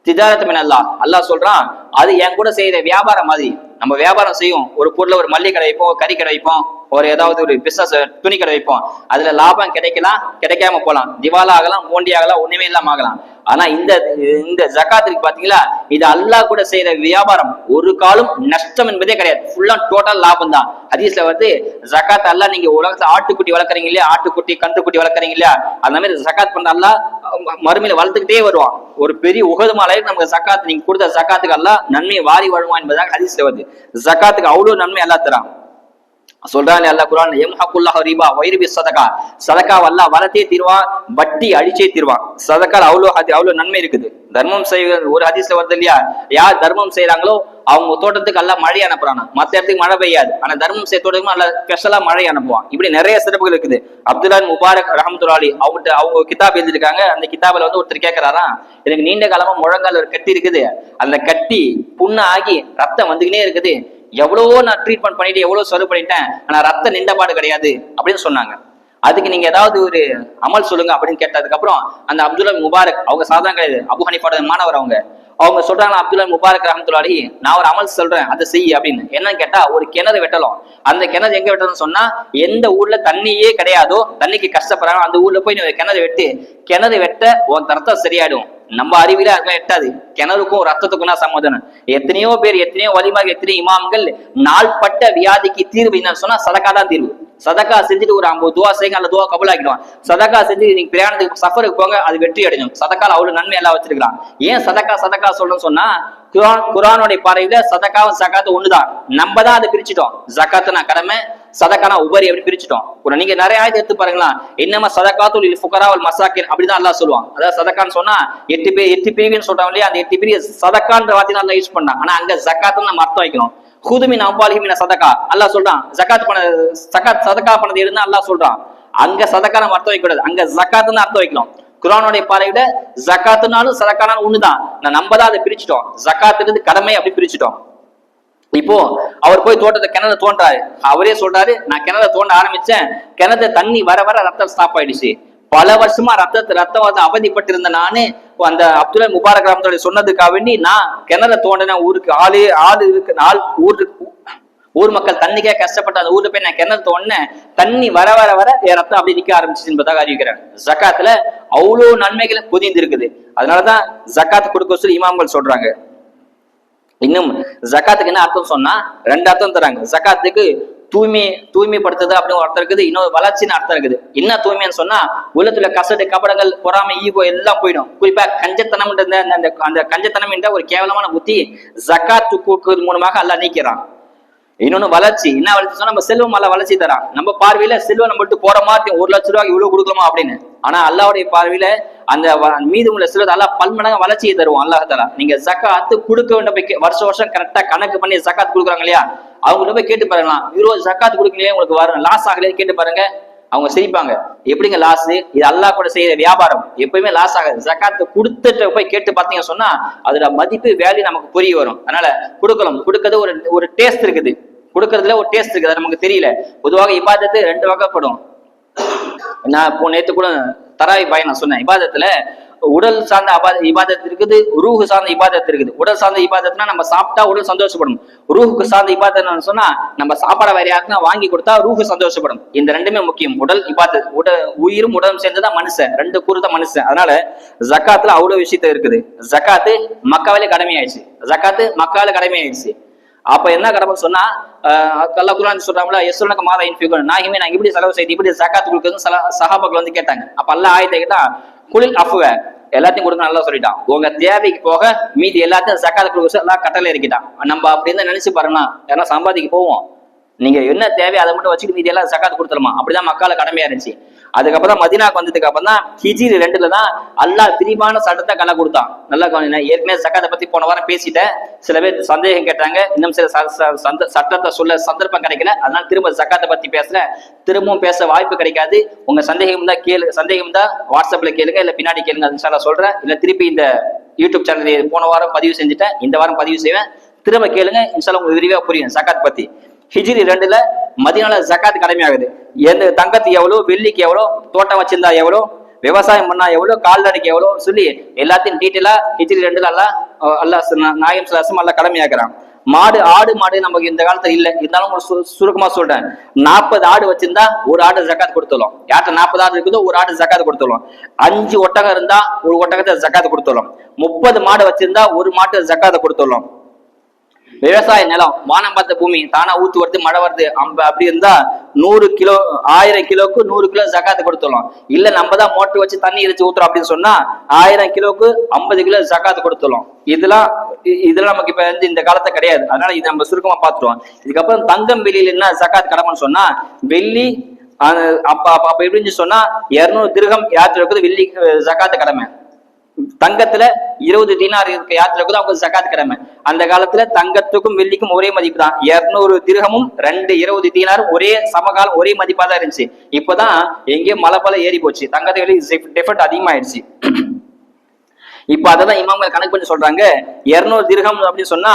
திஜாரத் அல்லாஹ் அல்லாஹ் சொல்றான் அது என் கூட செய்யற வியாபாரம் மாதிரி. நம்ம வியாபாரம் செய்யும், ஒரு பொருளை ஒரு மல்லிகை கடை வைப்போம், கறி கடை வைப்போம், ஒரு ஏதாவது ஒரு பிசினஸ் துணி கடை வைப்போம். அதுல லாபம் கிடைக்கலாம், கிடைக்காம போகலாம், திவாலா ஆகலாம், மோண்டி ஆகலாம், ஒண்ணுமே இல்லாம ஆகலாம். ஆனா இந்த ஜகாத்துக்கு பாத்தீங்களா இது அல்லாஹ் கூட செய்யற வியாபாரம். ஒரு காலம் நஷ்டம் என்பதே கிடையாது, ஃபுல்லா டோட்டல் லாபம் தான். ஹதீஸ்ல வந்து ஜகாத் அல்லாஹ் நீங்க உலகத்துல ஆட்டுக்குட்டி வளர்க்குறீங்க இல்லையா, ஆட்டுக்குட்டி கன்றுக்குட்டி வளர்க்குறீங்க இல்லையா, அந்த மாதிரி ஜகாத் பண்ண அல்லாஹ் மறுமையில வளர்த்துக்கிட்டே வருவான். ஒரு பெரிய உகது மாலைக்கு நமக்கு ஜகாத் நீங்க கொடுத்த ஜகாத்துக்கு அல்லாஹ் நன்மையை வாரி வாழ்வான் என்பதாக ஹதீஸ்ல வருது. ஜகாத்துக்கு அவ்வளவு நன்மை அல்லாஹ் தரான். சொல்றான் அல்லாஹ் குர்ஆன் யம்ஹகுல்லாஹு ரிபா வயர்பி ஸதகா. ஸதகா அல்லாஹ் வளர்த்தே தீர்வான், வட்டி அழிச்சே தீர்வான். ஸதகால அவ்வளவு நன்மை இருக்குது. தர்மம் செய்ய ஒரு ஹதீஸ்ல வருது இல்லையா, யார் தர்மம் செய்யறாங்களோ அவங்க தோட்டத்துக்கு அல்லாஹ் மழை அனுப்புறானா. மத்த இடத்துக்கு மழை பெய்யாது, ஆனா தர்மம் செய்ய தோட்டத்துக்கு அல்லாஹ் ஸ்பெஷலா மழை அனுப்புவான். இப்படி நிறைய சிறப்புகள் இருக்குது. அப்துல்லா முபாரக் ரஹ்மத்துல்லாஹி அவங்க கிதாப் எழுதிருக்காங்க. அந்த கிதாபில் வந்து ஒருத்தர் கேட்கிறாராம், எனக்கு நீண்ட காலமா முழங்கால ஒரு கட்டி இருக்குது, அந்த கட்டி புண்ணு ஆகி ரத்தம் வந்துக்கினே இருக்குது, எவ்வளவோ நான் ட்ரீட்மெண்ட் பண்ணிட்டு எவ்வளவு செலவு பண்ணிட்டேன், ஆனா ரத்த நின்றபாடு கிடையாது அப்படின்னு சொன்னாங்க. அதுக்கு நீங்க ஏதாவது ஒரு அமல் சொல்லுங்க அப்படின்னு கேட்டதுக்கு அப்புறம் அந்த அப்துல்லா முபாரக் அவங்க சாதாரண கிடையாது, அபு ஹனீஃபாவோட மாணவர் அவங்க சொல்றாங்க அப்துல்லா முபாரக் ரஹ்மத்துல்லாஹி நான் ஒரு அமல் சொல்றேன் அதை செய் அப்படின்னு. என்னன்னு கேட்டா ஒரு கிணறு வெட்டலாம். அந்த கிணறு எங்க வெட்டணும்னு சொன்னா எந்த ஊர்ல தண்ணியே கிடையாதோ, தண்ணிக்கு கஷ்டப்படுறாங்க அந்த ஊர்ல போய் நீ கிணறு வெட்டு. கிணறு வெட்ட உன் ரத்தம் சரியாயிடும். நம்ம அறிவில அதெல்லாம் எட்டாது. கிணறுக்கும் ரத்தத்துக்கும் தான் சம்மதம். எத்தனையோ பேர் எத்தனையோ வலிமாக எத்தனையோ இமாம்கள் நாள்பட்ட வியாதிக்கு தீர்வு என்னன்னு சொன்னா சதக்கா தான் தீர்வு. சதக்கா செஞ்சுட்டு ஒரு 50 துவா செய்யுங்க, அந்த துவா கபூலாக்கிடுவான். சதக்கா செஞ்சு நீங்க பிரயாணத்துக்கு சஃபருக்கு போங்க, அது வெற்றி அடைஞ்சும். சதக்கால அவ்வளவு நன்மை எல்லாம் வச்சிருக்கலாம். ஏன் சதக்கா சொல்லணும்னு சொன்னா குர்ஆனுடைய பார்வையில சதக்காவும் ஜகாத்தும் ஒண்ணுதான். நம்ம தான் அதை பிரிச்சுட்டோம். ஜகாத்துனா கடமை, சதக்கானா உபரி அப்படி பிரிச்சுட்டோம். நீங்க நிறைய ஆயத்தை எடுத்து பாருங்களா, என்னமா சதக்காத்துல் லில் ஃபுகரா வல் மசாகின் அப்படிதான் அல்லாஹ் சொல்லுவான். அதாவது சதக்கான்னு சொன்னா 8 பிரிவுன்னு சொல்றாங்க இல்லையா, அந்த 8 பிரிவு சதக்கான்ற வார்த்தை அல்லாஹ் யூஸ் பண்ணான். ஆனா அங்க ஜகாத்துன்னு நம்ம அர்த்தம் வைக்கணும். ஹுதுமின் அம்வாலிஹிம் சதகா அல்லாஹ் சொல்றான். சதக்கா பண்ணது இருந்தா அல்லாஹ் சொல்றான். அங்க சதக்கா நம்ம அர்த்தம் வைக்க கூடாது, அங்க ஜகாத்துன்னு அர்த்தம் வைக்கணும். குர்ஆனுடைய பார்வையில ஜகாத்துனாலும் சதக்கானாலும் ஒண்ணுதான். நம்ம தான் அதை பிரிச்சுட்டோம். ஜகாத்துக்கு கடமை அப்படி பிரிச்சுட்டோம். இப்போ அவர் போய் தோட்டத்தை கிணறு தோன்றாரு. அவரே சொல்றாரு நான் கிணறு தோண்ட ஆரம்பிச்சேன், கிணறு தண்ணி வர வர ரத்தம் ஸ்டாப் ஆயிடுச்சு. பல வருஷமா ரத்தம் வந்து அவதிப்பட்டு இருந்த நானு அந்த அப்துல்லா முபாரக் ரஹ்மத்துல்லாஹி சொன்னதுக்காக வேண்டி நான் கிணறு தோண்டின ஊருக்கு ஆளு இருக்கு ஊர் மக்கள் தண்ணிக்கே கஷ்டப்பட்ட அந்த ஊர்ல போய் நான் கிணறு தோண்டினேன், தண்ணி வர வர வர என் ரத்தம் அப்படி நிக்க ஆரம்பிச்சு என்பதாக அறிவிக்கிறேன். ஜகாத்துல அவ்வளவு நன்மைகளை புதிந்து இருக்குது. அதனாலதான் ஜகாத் கொடுக்க சொல்லி இமாம்கள் சொல்றாங்க. இன்னும் ஜகாத்துக்கு என்ன அர்த்தம் சொன்னா 2 அர்த்தம் தராங்க. ஜகாத்துக்கு தூய்மைப்படுத்துது அப்படின்னு அர்த்தம் இருக்குது, இன்னொரு வளர்ச்சின்னு அர்த்தம் இருக்குது. என்ன தூய்மைன்னு சொன்னா உள்ளத்துல கசடு கபடங்கள் பொறாமை ஈகோ எல்லாம் போயிடும். குறிப்பா கஞ்சத்தனம் அந்த கஞ்சத்தனம் என்ற ஒரு கேவலமான புத்தி ஜகாத் கொடுக்கிறது மூலமாக அல்லாஹ் நீக்கிறான். இன்னொன்னு வளர்ச்சி. என்ன வளர்ச்சி சொன்னா நம்ம செல்வம் அல்ல வளர்ச்சி தரான். நம்ம பார்வையில செல்வம் நம்மள்ட்ட போற மாதிரி 1,00,000 இவ்வளவு கொடுக்கலாமா அப்படின்னு. ஆனா அல்லாவுடைய பார்வையில அந்த மீது உள்ள செல்வத்தை அல்லாஹ் பல்மடங்கு வளர்ச்சியை தருவோம் அல்லாஹ் தஆலா. நீங்க ஜகாத்து கொடுக்க வேண்டிய வருஷம் கரெக்டா கணக்கு பண்ணி ஜகாத் கொடுக்குறாங்க இல்லையா, அவங்க போய் கேட்டு பாருங்களா, இவ்வளவு ஜகாத் கொடுக்கலையே உங்களுக்கு வரும் லாஸ் ஆகலையே கேட்டு பாருங்க. அவங்க சிரிப்பாங்க. எப்படிங்க லாஸ்? இது அல்லாஹ் கூட செய்யற வியாபாரம், எப்பயுமே லாஸ் ஆகாது. ஜகாத்து கொடுத்துட்டு போய் கேட்டு பார்த்தீங்க சொன்னா அதோட மதிப்பு வேல்யூ நமக்கு புரிய வரும். அதனால கொடுக்கலாம். கொடுக்கறது ஒரு டேஸ்ட் இருக்குது, கொடுக்கறதுல ஒரு டேஸ்ட் இருக்குது, அது நமக்கு தெரியல. பொதுவாக இபாதத்து 2 வகைப்படும். நான் இப்போ நேற்று கூட தராவி பயணம் சொன்னேன். இபாதத்துல உடல் சார்ந்த இபாதத்து இருக்குது, ரூஹு சார்ந்த இபாதத்து இருக்குது. உடல் சார்ந்த இபாதத்துனா நம்ம சாப்பிட்டா உடல் சந்தோஷப்படும். ரூஹுக்கு சார்ந்த இபாதத்துன்னு சொன்னா நம்ம சாப்பாடை வேற யாருக்குன்னா வாங்கி கொடுத்தா ரூஹு சந்தோஷப்படும். இந்த ரெண்டுமே முக்கியம். உடல் இபாதத், உயிரும் உடலும் சேர்ந்துதான் மனுஷன், 2 கூறு தான் மனுஷன். அதனால ஜகாத்துல அவ்வளவு விஷயத்த இருக்குது. ஜகாத்து மக்காவிலே கடமையாயிடுச்சு. ஜகாத்து மக்காவில கடமையாயிடுச்சு. அப்ப என்ன கடமை சொன்னா அல்லாஹ் குர்ஆன் சொல்றாங்களா, யஸ்ஸுலக மாதா இன்ஃபிகுன், நாகிமே நான் இப்படி செலவு செய்து இப்படி ஜகாத் கொடுக்குறது சஹாபாக்கள் வந்து கேட்டாங்க. அப்ப அல்லாஹ் ஆயத்தை கேட்டா குலில் அஃப்வ, எல்லாத்தையும் கொடுக்க நல்லா சொல்லிட்டான். உங்க தேவைக்கு போக மீதி எல்லாத்தையும் ஜகாத் கொடுக்க எல்லாம் கட்டளை இறக்கிட்டான். நம்ம அப்படின்னு நினைச்சு பாருங்கன்னா யாரெல்லாம் சம்பாதிக்க போவோம், நீங்க என்ன தேவையோ அதை மட்டும் வச்சுட்டு மீதி எல்லாம் ஜகாத் கொடுத்துருமா. அப்படிதான் மக்கால கடமையா இருந்துச்சு. அதுக்கப்புறம் மதீனாக்கு வந்ததுக்கு அப்புறம் தான் ஹிஜ்ரி 2ல தான் அல்லாஹ் விரிவான சட்டத்தை கலை கொடுத்தான். நல்லா ஏற்கனவே ஜகாத்தை பத்தி போன வாரம் பேசிட்டேன். சில பேர் சந்தேகம் கேட்டாங்க, இன்னும் சில சட்டத்தை சொல்ல சந்தர்ப்பம் கிடைக்கல, அதனால திரும்ப ஜகாத்தை பத்தி பேசல. திரும்பவும் பேச வாய்ப்பு கிடைக்காது. உங்க சந்தேகம் தான் சந்தேகம் தான் வாட்ஸ்அப்ல கேளுங்க, இல்ல பின்னாடி கேளுங்க, இன்ஷால்லா சொல்றேன். இல்ல திருப்பி இந்த யூடியூப் சேனல் போன வாரம் பதிவு செஞ்சுட்டேன், இந்த வாரம் பதிவு செய்வேன், திரும்ப கேளுங்க, இன்ஷால்லா உங்களுக்கு விரிவா புரியும் ஜகாத் பத்தி. ஹிஜ்ரி 2ல மதீனால ஜகாத் கடமையாகுது. எந்த தங்கத்துக்கு எவ்வளவு, வெள்ளிக்கு எவ்வளவு, தோட்டம் வச்சிருந்தா எவ்வளவு, விவசாயம் பண்ணா எவ்வளவு, கால்நடைக்கு எவ்வளவு சொல்லி எல்லாத்தையும் டீட்டெயிலா ஹிஜ்ரி 2ல அல்லாஹ் நாயகம் ஸல்லல்லாஹு அல்லாஹ் கடமையாக்குறான். ஆடு மாடு நமக்கு இந்த காலத்துல இல்ல, இருந்தாலும் சுருக்கமா சொல்றேன். 40 ஆடு வச்சிருந்தா ஒரு ஆடு ஜகாத் கொடுத்துடலாம். யார்கிட்ட 40 ஆடு இருக்குதோ ஒரு ஆடு ஜகாத் கொடுத்துடலாம். 5 ஒட்டகம் இருந்தா ஒரு ஒட்டகத்தை ஜகாத் கொடுத்துடலாம். 30 மாடு வச்சிருந்தா ஒரு மாட்டு ஜகாத்தை கொடுத்துடலாம். விவசாய நிலம், வானம் பார்த்த பூமி, தானா ஊத்து வருது, மழை வருது, அப்படி இருந்தா 100 கிலோ 1000 கிலோக்கு 100 கிலோ ஜகாத்து கொடுத்துடலாம். இல்ல நம்ம தான் மோட்டர் வச்சு தண்ணி இறைச்சி ஊத்துறோம் அப்படின்னு சொன்னா 1000 கிலோக்கு 50 கிலோ ஜகாத்து கொடுத்துடலாம். இதெல்லாம் நமக்கு இப்ப இந்த காலத்தை கிடையாது. அதனால இது நம்ம சுருக்கமா பார்த்துருவோம். இதுக்கப்புறம் தங்கம் வெள்ளியில என்ன ஜகாத் கடமைன்னு சொன்னா, வெள்ளி அப்ப எப்படின்னு சொன்னா 200 திர்ஹம் யாத்திரை இருக்குது, வெள்ளி ஜகாத்து கடமை. தங்கத்துல 20 தீனார் இருக்க யாத்திரை கூட அவங்க ஜகாத் கடமை. அந்த காலத்துல தங்கத்துக்கும் வெள்ளிக்கும் ஒரே மதிப்பு தான். 200 திர்ஹமும் 20 தீனாரும் ஒரே சமகாலம் ஒரே மதிப்பா தான் இருந்துச்சு. இப்பதான் எங்கேயோ மலை பல ஏறி போச்சு, தங்கத்தை வெளி டிஃபரெண்ட் அதிகமாயிடுச்சு. இப்ப அதான் இமாம்கள் கணக்கு பண்ணி சொல்றாங்க, 200 திர்ஹம் அப்படின்னு சொன்னா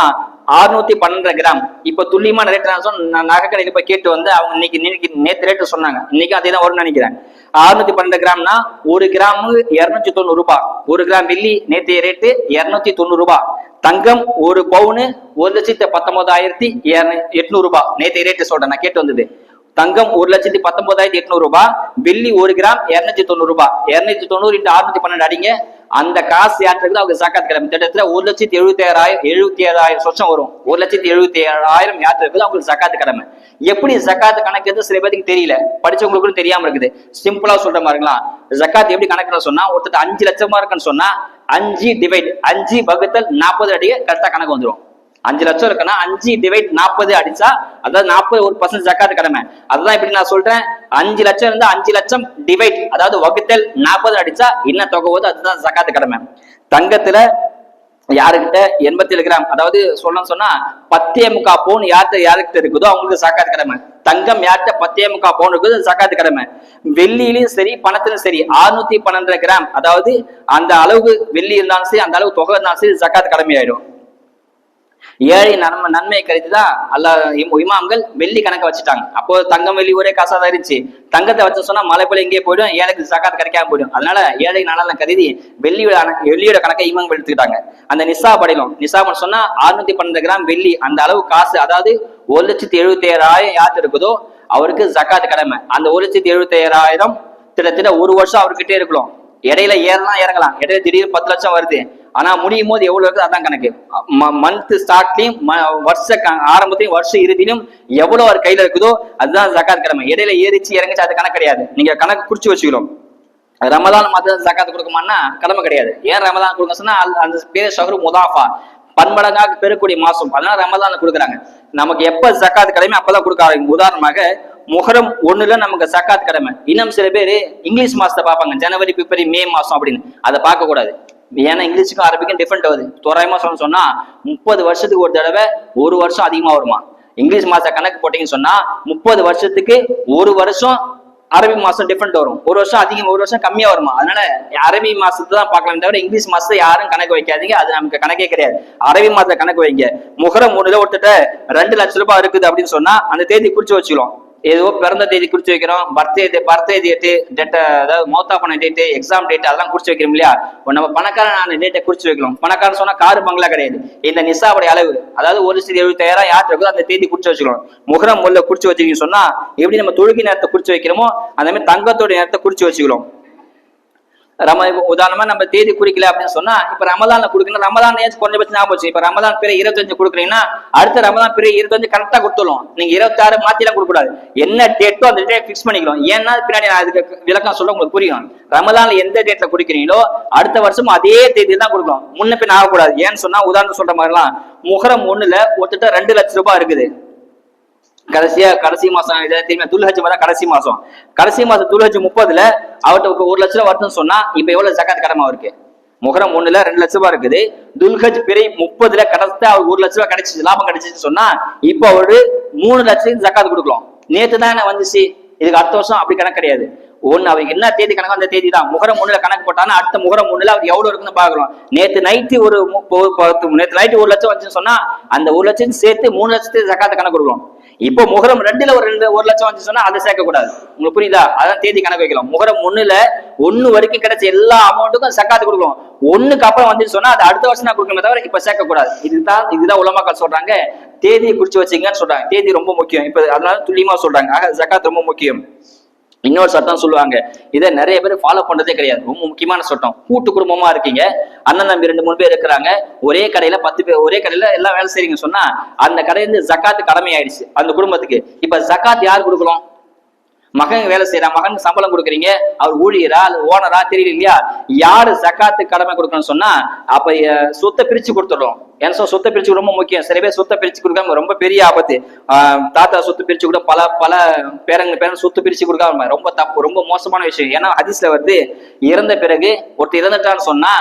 612 கிராம். இப்ப துல்லியமான ரேட் நான் நகைக்கடைக்கு போய் கேட்டு வந்து அவங்க இன்னைக்கு நேற்று ரேட்டு சொன்னாங்க, இன்னைக்கு அதே தான் வரும்னு நினைக்கிறேன். 612 கிராம்னா 1 கிராம் 290 ரூபாய். 1 கிராம் வெள்ளி நேற்றைய ரேட்டு 290 ரூபாய். தங்கம் 1 பவுனு 1,19,800 ரூபாய். நேற்றைய ரேட்டு சொல்றேன், நான் கேட்டு வந்தது. தங்கம் 1,19,800 ரூபாய், வெள்ளி 1 கிராம் 290 ரூபாய். 290 × 612 அடிங்க. அந்த காசு யாத்திரைக்கு அவங்க ஜகாத் கடமை. கிட்டத்தட்ட 1,77,000 சொச்சம் வரும். 1,77,000 யாத்திரைக்கு அவங்களுக்கு ஜகாத் கடமை. எப்படி ஜகாத் கணக்கு சில பேருக்கு தெரியல, படிச்சவங்களுக்கும் தெரியாம இருக்குது. சிம்பிளா சொல்ற மாதிரிங்களா, ஜகாத் எப்படி கணக்குன்னு சொன்னா, ஒருத்தர் 5 லட்சமா இருக்குன்னு சொன்னா 5 வகுத்தல் 40 அடிக்க கரெக்டா கணக்கு வந்துடும். 5 லட்சம் இருக்குன்னா 5/40 அடிச்சா அதாவது 41% ஜகாத் கடமை. அதுதான் இப்படி நான் சொல்றேன். 5 லட்சம் இருந்தா 5 லட்சம் டிவைட் அதாவது வகுத்தல் 40 அடிச்சா என்ன தொகை போகுது அதுதான் ஜகாத் கடமை. தங்கத்துல யாருக்கிட்ட 87 கிராம் அதாவது சொன்னா 10.25 பவுன் யாருக்கிட்ட இருக்குதோ அவங்களுக்கு ஜகாத் கடமை. தங்கம் யார்கிட்ட 10.25 பவுன் இருக்குது ஜகாத் கடமை. வெள்ளியிலும் சரி பணத்திலும் சரி 612 கிராம் அதாவது அந்த அளவுக்கு வெள்ளி இருந்தாலும் சரி அந்த அளவு தொகை இருந்தாலும் சரி ஜகாத் கடமை ஆயிடும். ஏழை நன்மையை கருதிதான் இமாம்கள் வெள்ளி கணக்கை வச்சுட்டாங்க. அப்போ தங்கம் வெள்ளி ஒரே காசா தான் இருந்துச்சு. தங்கத்தை வச்சு சொன்னா மழை போல எங்கேயே போயிடும், ஏழைக்கு ஜகாத் கிடைக்காம போயிடும். அதனால ஏழை நலனை கருதி வெள்ளியோட கணக்கை இமாம்கள் எடுத்துக்கிட்டாங்க. அந்த நிசாப் அடையும். நிசாப்னு சொன்னா 612 கிராம் வெள்ளி அந்த அளவு காசு அதாவது 1,77,000 யாத்து இருக்குதோ அவருக்கு ஜகாத் கடமை. அந்த 1,77,000 கிட்டத்தட்ட 1 வருஷம் அவர்கிட்டே இருக்கலாம். இடையில ஏறலாம் இறங்கலாம். இடையில திடீர்னு 10 லட்சம் வருது, ஆனா முடியும் போது எவ்வளவு இருக்குது அதான் கணக்கு. மந்த் ஸ்டார்ட்லயும் ஆரம்பத்திலையும் வருஷ இறுதியிலும் எவ்வளவு அவர் கையில இருக்குதோ அதுதான் ஜகாத் கடமை. இடையில ஏறிச்சு இறங்கிச்சு அது கணக்கு கிடையாது. நீங்க கணக்கு குறிச்சு வச்சுக்கிறோம். ரமலான் மாதம் ஜகாத் கொடுக்குமான்னா கடமை கிடையாது. ஏன் ரமலான் கொடுக்க சொன்னா அந்த பேர் ஷஹ்ரு முதாஃபா, பன்மடங்காக பெறக்கூடிய மாசம், அதனால ரமலான் கொடுக்குறாங்க. நமக்கு எப்ப ஜகாத் கடமை அப்பதான் கொடுக்க ஆரம்பிக்கும். உதாரணமாக முஹரம் 1ல நமக்கு ஜகாத் கடமை. இன்னும் சில பேர் இங்கிலீஷ் மாசத்தை பார்ப்பாங்க, ஜனவரி பிப்ரவரி மே மாசம் அப்படின்னு. அதை பார்க்க கூடாது. ஏன்னா இங்கிலீஷுக்கும் அரபிக்கும் டிஃபரெண்ட் வருது. தோராயமா சொன்னா 30 வருஷத்துக்கு ஒரு தடவை ஒரு வருஷம் அதிகமா வருமா. இங்கிலீஷ் மாச கணக்கு போட்டீங்கன்னு சொன்னா 30 வருஷத்துக்கு ஒரு வருஷம் அரபி மாசம் டிஃபரெண்ட் வரும். ஒரு வருஷம் அதிகம் ஒரு வருஷம் கம்மியா வருமா. அதனால அரபி மாசத்தை தான் பார்க்கலாம் தவிர இங்கிலீஷ் மாசத்தை யாரும் கணக்கு வைக்காதீங்க. அது நமக்கு கணக்கே கிடையாது. அரபி மாசத்தை கணக்கு வைங்க. முஹரம் 1ல ஒருத்தட்ட 2 லட்சம் ரூபாய் இருக்குது அப்படின்னு சொன்னா அந்த தேதி குறிச்சு வச்சுக்கலாம். ஏதோ பிறந்த தேதி குறிச்சு வைக்கிறோம், பர்த்டே டேட்டு, டேட், அதாவது மௌத்தா பண்ண டேட்டு, எக்ஸாம் டேட் அதெல்லாம் குறிச்சு வைக்கிறோம் இல்லையா. நம்ம பணக்காரன் டேட்டை குறிச்சு வைக்கலாம். பணக்காரன் சொன்னா காரு பங்களா கிடையாது. இந்த நிசாவுடைய அளவு அதாவது 1,75,000 யார் இருக்கோ அந்த தேதி குறிச்சு வச்சுக்கலாம். முஹரம் 1ல குறிச்சு வச்சுக்கீங்கன்னு சொன்னா எப்படி நம்ம தொழுகை நேரத்தை குறிச்சு வைக்கிறோமோ அந்த மாதிரி தங்கத்தோடைய நேரத்தை குறிச்சு வச்சுக்கலாம். உதாரணமா நம்ம தேதி குறிக்கல அப்படின்னு சொன்னா இப்ப ரமலான்ல கொடுக்கணும். ரமலான் கொஞ்சம் ஞாபகம் வச்சு இப்ப ரமலான் பிற 25 கொடுக்குறீங்கன்னா அடுத்த ரமலான் பிற 25 கரெக்டா கொடுத்துடலாம். நீங்க 26 மாத்திலாம் கொடுக்க கூடாது. என்ன டேட்டோ அந்த டேட் பிக்ஸ் பண்ணிக்கலாம். ஏன்னா பின்னாடி நான் அதுக்கு விளக்கம் சொல்ல உங்களுக்கு புரியும். ரமலான்ல எந்த டேட்ல குடிக்கிறீங்களோ அடுத்த வருஷம் அதே தேதி தான் கொடுக்கணும். முன்ன பின் ஆகக்கூடாது. ஏன்னு சொன்னா உதாரணம் சொல்ற மாதிரிலாம் முஹரம் 1ல ஒருத்தட்ட 2 லட்சம் ரூபாய் இருக்குது. கடைசி மாசம் துல்ஹஜ் கடைசி மாசம் துல்ஹஜ் 30ல அவர்கிட்ட 1 லட்சம் ரூபாய் வருதுன்னு சொன்னா இப்ப எவ்வளவு ஜகாத் கடமை இருக்கு. முஹரம் 1ல 2 லட்சம் ரூபாய் இருக்குது. துல்ஹஜ் பிறை 30ல கடைசியா அவர் 1 லட்சம் ரூபாய் கிடைச்சிச்சு, லாபம் கிடைச்சிச்சு சொன்னா இப்ப அவரு 3 லட்சம் ஜகாத் கொடுக்கலாம். நேத்து தான் என்ன வந்துச்சு, இதுக்கு அடுத்த வருஷம் அப்படி கணக்கு கிடையாது. அவருக்கு என்ன தேதி கணக்கு அந்த தேதி தான். முஹரம் 1ல கணக்கு போட்டாங்கன்னா அடுத்த முஹரம் 1ல அவர் எவ்வளவு இருக்குன்னு பாக்கலாம். நேத்து நைட்டு நேத்து நைட்டு 1 லட்சம் வந்துச்சுன்னு சொன்னா அந்த 1 லட்சம் சேர்த்து 3 லட்சத்துக்கு ஜகாத்த கணக்கு கொடுக்கலாம். இப்போ முஹரம் 2ல ஒரு 1 லட்சம் வந்து சொன்னா அதை சேர்க்க கூடாது. உங்களுக்கு புரியுதா? அதான் தேதி கணக்கு வைக்கலாம். முஹரம் 1ல 1 வரைக்கும் கிடைச்ச எல்லா அமௌண்ட்டுக்கும் சக்காத்து கொடுக்கலாம். 1க்கு அப்புறம் வந்து சொன்னா அது அடுத்த வருஷம் நான் கொடுக்கணுமே தவிர இப்ப சேர்க்க கூடாது. இதுதான் உலமாக்கள் சொல்றாங்க. தேதியை குறிச்சு வச்சுங்கன்னு சொல்றாங்க. தேதி ரொம்ப முக்கியம். இப்ப அதனால துல்லியமா சொல்றாங்க. ஆக ஜக்காத் ரொம்ப முக்கியம். இன்னொரு சட்டம் சொல்லுவாங்க, இதை நிறைய பேர் ஃபாலோ பண்றதே கிடையாது. ரொம்ப முக்கியமான சட்டம். கூட்டு குடும்பமா இருக்கீங்க, அண்ணன் தம்பி 2-3 பேர் இருக்கிறாங்க, ஒரே கடையில 10 பேர் ஒரே கடையில எல்லாம் வேலை செய்றீங்க சொன்னா அந்த கடையில ஜக்காத்து கடமை ஆயிடுச்சு அந்த குடும்பத்துக்கு. இப்ப ஜக்காத் யார் கொடுக்கணும்? மகன் வேலை செய்யறா, மகனுக்கு சம்பளம் கொடுக்குறீங்க, அவர் ஊழியரா அல்லது ஓனரா தெரியல இல்லையா. யாரு ஜக்காத்து கடமை கொடுக்கணும்னு சொன்னா அப்ப சொத்தை பிரிச்சு கொடுத்துடுறோம். ஏன்னா சொத்தை பிரிச்சு ரொம்ப முக்கியம். சில பேர் சொத்தை பிரிச்சு கொடுக்காம ரொம்ப பெரிய ஆபத்து. தாத்தா சொத்து பிரிச்சு கூட பல பேரங்க சொத்து பிரிச்சு கொடுக்காம ரொம்ப தப்பு, ரொம்ப மோசமான விஷயம். ஏன்னா ஹதீஸ்ல வருது, இறந்த பிறகு ஒருத்தர் இறந்துட்டான்னு சொன்னா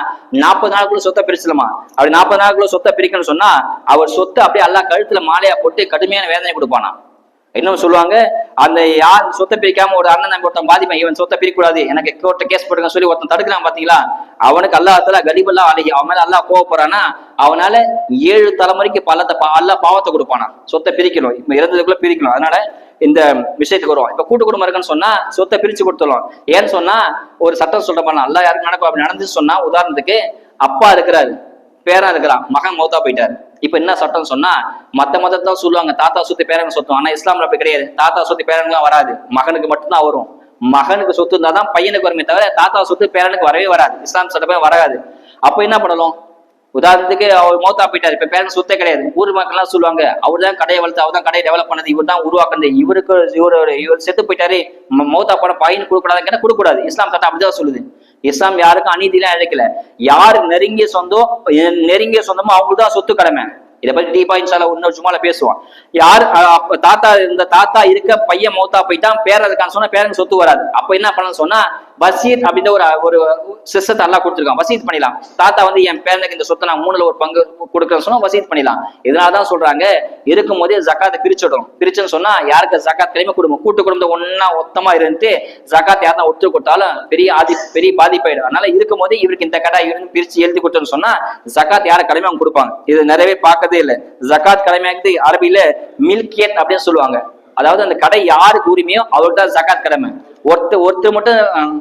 40 நாளுக்குள்ள சொத்தை பிரிச்சலாமா. அப்படி 40 நாளுக்குள்ள சொத்தை பிரிக்கணும்னு சொன்னா அவர் சொத்தை அப்படியே அல்லா கழுத்துல மாலையா போட்டு கடுமையான வேதனை கொடுப்பானா. இன்னும் சொல்லுவாங்க, அந்த யார் சொத்தை பிரிக்காம ஒரு அண்ணன் நம்பி ஒருத்தன் பாதிப்பான், இவன் சொத்தை பிரிக்கூடாது எனக்கு கோர்ட்ட கேஸ் போடுங்க சொல்லி ஒருத்தன் தடுக்கிறான் பாத்தீங்களா, அவனுக்கு அல்லாஹ் கடிபெல்லாம் அழகி அவன் மேல அல்லாஹ் கோவப்படுறானா அவனால 7 தலைமுறைக்கு அல்லாஹ் பாவத்தை கொடுப்பானா. சொத்தை பிரிக்கணும், இப்ப இறந்ததுக்குள்ள பிரிக்கணும். அதனால இந்த விஷயத்துக்கு வரும். இப்ப கூட்டு குடும்பம் இருக்குன்னு சொன்னா சொத்தை பிரிச்சு கொடுத்துடலாம். ஏன்னு சொன்னா ஒரு சட்டம் சொல்ற பண்ணலாம், அல்லாஹ் யாருக்கு நடக்கும் அப்படி நடந்துச்சு சொன்னா, உதாரணத்துக்கு அப்பா இருக்கிறாரு, பேரன் இருக்கிறான், மகன் மௌத்தா போயிட்டாரு. இப்ப என்ன சட்டம் சொன்னா மத்த மதத்தான் சொல்லுவாங்க தாத்தா சொத்து பேரன் சொத்தும். ஆனா இஸ்லாம்ல அப்படி கிடையாது. தாத்தா சொத்து பேரனுக்குலாம் வராது, மகனுக்கு மட்டும்தான் வரும். மகனுக்கு சொத்து இருந்தாதான் பையனுக்கு வருமே தவிர தாத்தா சொத்து பேரனுக்கு வரவே வராது. இஸ்லாம் சட்டமே வராது. அப்ப என்ன பண்ணலாம்? உதாரணத்துக்கு அவர் மௌத்தா போயிட்டாரு, இப்ப பேரன் சொத்தே கிடையாது. ஊர் மக்கள் எல்லாம் சொல்லுவாங்க, அவர் தான் கடையை வளர்த்து, அவர் தான் கடையை டெவலப் பண்ணது, இவர் தான் உருவாக்குறது, இவர் செத்து போயிட்டாரு, மௌத்தா போன பையனுக்கு கொடுக்கூடாதுன்னு கொடுக்கூடாது. இஸ்லாம் சட்டம் அப்படிதான் சொல்லுது. இஸ்லாம் யாருக்கும் அநீதிலாம் இழைக்கல. யாரு நெருங்கிய சொந்தமோ அவங்களுக்கு தான் சொத்து கடமை. இதை பத்தி டீப்பா இன்ஷால்லா இன்னொரு சும்மால பேசுவோம். யார் தாத்தா இருக்க பையன் மௌத்தா போயிட்டான், பேரன் இருக்கான்னு சொன்னா பேரனுக்கு சொத்து வராது. அப்ப என்ன பண்ணணும்னு சொன்னா வசீத் அப்படின்ற ஒரு சிஸ்டத்தை எல்லாம் கொடுத்துருக்கான். வசீத் பண்ணிடலாம். தாத்தா வந்து என் பேரனுக்கு இந்த சொத்தை நான் 3ல ஒரு பங்கு கொடுக்குறேன்னு சொன்னா வசீத் பண்ணிடலாம். இதனாலதான் சொல்றாங்க, இருக்கும் போதே ஜக்காத்தை பிரிச்சுடும். பிரிச்சுன்னு சொன்னா யாருக்கு ஜக்காத் கிடைமை குடும்பம் கூட்டு குடும்பம் ஒன்னா ஒத்தமா இருந்து ஜக்காத் யாருன்னா ஒத்து கொடுத்தாலும் பெரிய பாதிப்பாயிடும். அதனால இருக்கும் போதே இவருக்கு இந்த கடை இருந்து பிரிச்சு எழுதி கொடுத்தோன்னு சொன்னா ஜக்காத் யார கடமை அவங்க கொடுப்பாங்க. இது நிறையவே பார்க்கறதே இல்லை. ஜக்காத் கடமையாக்கு அரபியில மில்கியத் அப்படின்னு சொல்லுவாங்க. அதாவது அந்த கடை யாருக்கு உரிமையோ அவருக்கு தான் ஜக்காத் கடமை. ஒருத்தர் மட்டும்